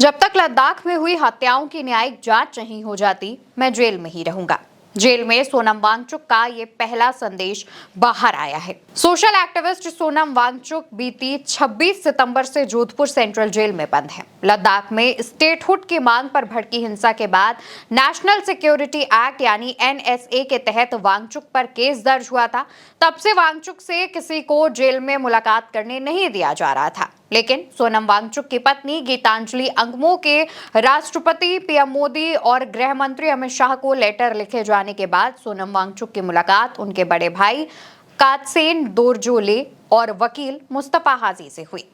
जब तक लद्दाख में हुई हत्याओं की न्यायिक जांच नहीं हो जाती, मैं जेल में ही रहूंगा। जेल में सोनम वांगचुक का ये पहला संदेश बाहर आया है। सोशल एक्टिविस्ट सोनम वांगचुक बीती 26 सितंबर से जोधपुर सेंट्रल जेल में बंद है। लद्दाख में स्टेटहुड की मांग पर भड़की हिंसा के बाद नेशनल सिक्योरिटी एक्ट यानी NSA के तहत वांगचुक पर केस दर्ज हुआ था। तब से वांगचुक से किसी को जेल में मुलाकात करने नहीं दिया जा रहा था। लेकिन सोनम वांगचुक की पत्नी गीतांजलि अंगमो के राष्ट्रपति पीएम मोदी और गृह मंत्री अमित शाह को लेटर लिखे जाने के बाद सोनम वांगचुक की मुलाकात उनके बड़े भाई कातसेन दोरजोले और वकील मुस्तफा हाजी से हुई।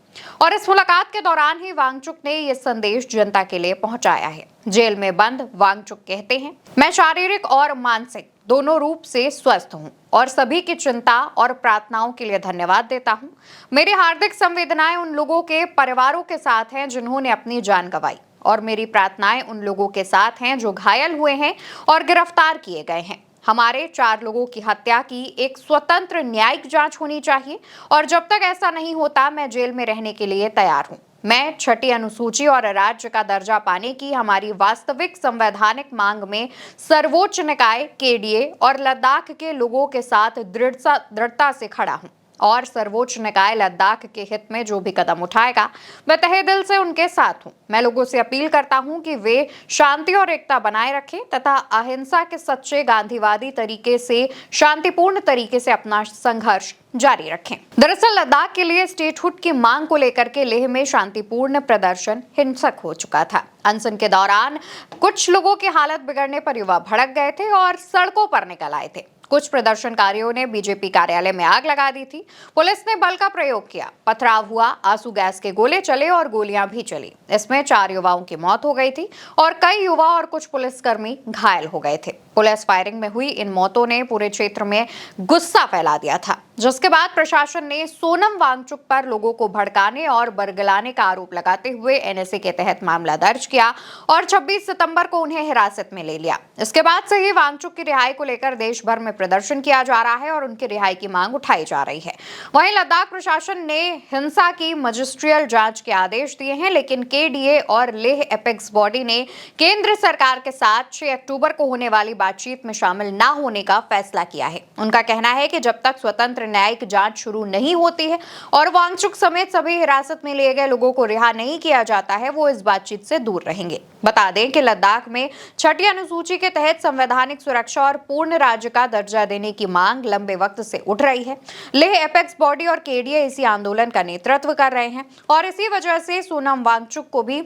और इस मुलाकात के दौरान ही वांगचुक ने यह संदेश जनता के लिए पहुंचाया है। जेल में बंद वांगचुक कहते हैं, मैं शारीरिक और मानसिक दोनों रूप से स्वस्थ हूं और सभी की चिंता और प्रार्थनाओं के लिए धन्यवाद देता हूं। मेरी हार्दिक संवेदनाएं उन लोगों के परिवारों के साथ हैं जिन्होंने अपनी जान गंवाई, और मेरी प्रार्थनाएं उन लोगों के साथ हैं जो घायल हुए हैं और गिरफ्तार किए गए हैं। हमारे 4 लोगों की हत्या की एक स्वतंत्र न्यायिक जांच होनी चाहिए, और जब तक ऐसा नहीं होता मैं जेल में रहने के लिए तैयार हूं। मैं 6ठी अनुसूची और राज्य का दर्जा पाने की हमारी वास्तविक संवैधानिक मांग में सर्वोच्च निकाय KDA और लद्दाख के लोगों के साथ दृढ़ता से खड़ा हूं, और सर्वोच्च निकाय लद्दाख के हित में जो भी कदम उठाएगा मैं तहे दिल से उनके साथ हूं। मैं लोगों से अपील करता हूं कि वे शांति और एकता बनाए रखें तथा अहिंसा के सच्चे गांधीवादी तरीके से शांतिपूर्ण तरीके से अपना संघर्ष जारी रखें। दरअसल लद्दाख के लिए स्टेटहुड की मांग को लेकर के लेह में शांतिपूर्ण प्रदर्शन हिंसक हो चुका था। अनशन के दौरान कुछ लोगों की हालत बिगड़ने पर युवा भड़क गए थे और सड़कों पर निकल आए थे। कुछ प्रदर्शनकारियों ने बीजेपी कार्यालय में आग लगा दी थी। पुलिस ने बल का प्रयोग किया, पथराव हुआ, आंसू गैस के गोले चले और गोलियां भी चली। इसमें 4 युवाओं की मौत हो गई थी और कई युवा और कुछ पुलिसकर्मी घायल हो गए थे। पुलिस फायरिंग में हुई इन मौतों ने पूरे क्षेत्र में गुस्सा फैला दिया था, जिसके बाद प्रशासन ने सोनम वांगचुक पर लोगों को भड़काने और बरगलाने का आरोप लगाते हुए NSA के तहत मामला दर्ज किया और 26 सितंबर को उन्हें हिरासत में ले लिया। इसके बाद से ही वांगचुक की रिहाई को लेकर देश भर में प्रदर्शन किया जा रहा है और उनकी रिहाई की मांग उठाई जा रही है। वहीं लद्दाख प्रशासन ने हिंसा की मजिस्ट्रियल जांच के आदेश दिए हैं, लेकिन KDA और लेह एपेक्स बॉडी ने केंद्र सरकार के साथ 6 अक्टूबर को होने वाली बातचीत में शामिल न होने का फैसला किया है। उनका कहना है कि जब तक स्वतंत्र न्यायिक जांच शुरू नहीं होती है और वांगचुक समेत सभी हिरासत में लिए गए लोगों को रिहा नहीं किया जाता है, वो इस बातचीत से दूर रहेंगे। बता दें कि लद्दाख में 6ठी अनुसूची के तहत संवैधानिक सुरक्षा और पूर्ण राज्य का दर्जा देने की मांग लंबे वक्त से उठ रही है। लेह एपेक्स बॉडी और KDA इसी आंदोलन का नेतृत्व कर रहे हैं और इसी वजह से सोनम वांगचुक को भी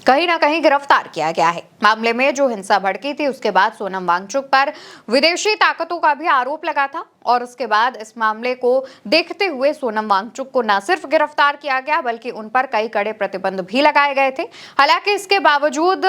कहीं ना कहीं गिरफ्तार किया गया है। मामले में जो हिंसा भड़की थी उसके बाद सोनम वांगचुक पर विदेशी ताकतों का भी आरोप लगा था, और उसके बाद इस मामले को देखते हुए सोनम वांगचुक को न सिर्फ गिरफ्तार किया गया बल्कि उन पर कई कड़े प्रतिबंध भी लगाए गए थे। हालांकि इसके बावजूद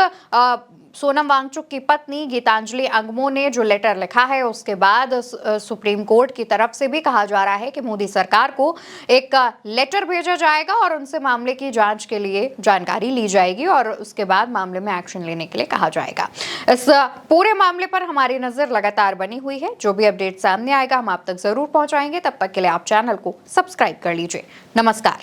सोनम वांगचुक की पत्नी गीतांजलि अंगमो ने जो लेटर लिखा है उसके बाद सुप्रीम कोर्ट की तरफ से भी कहा जा रहा है कि मोदी सरकार को एक लेटर भेजा जाएगा और उनसे मामले की जांच के लिए जानकारी ली जाएगी और उसके बाद मामले में एक्शन लेने के लिए कहा जाएगा। इस पूरे मामले पर हमारी नजर लगातार बनी हुई है। जो भी अपडेट सामने आएगा हम आप तक जरूर पहुंचाएंगे। तब तक के लिए आप चैनल को सब्सक्राइब कर लीजिए। नमस्कार।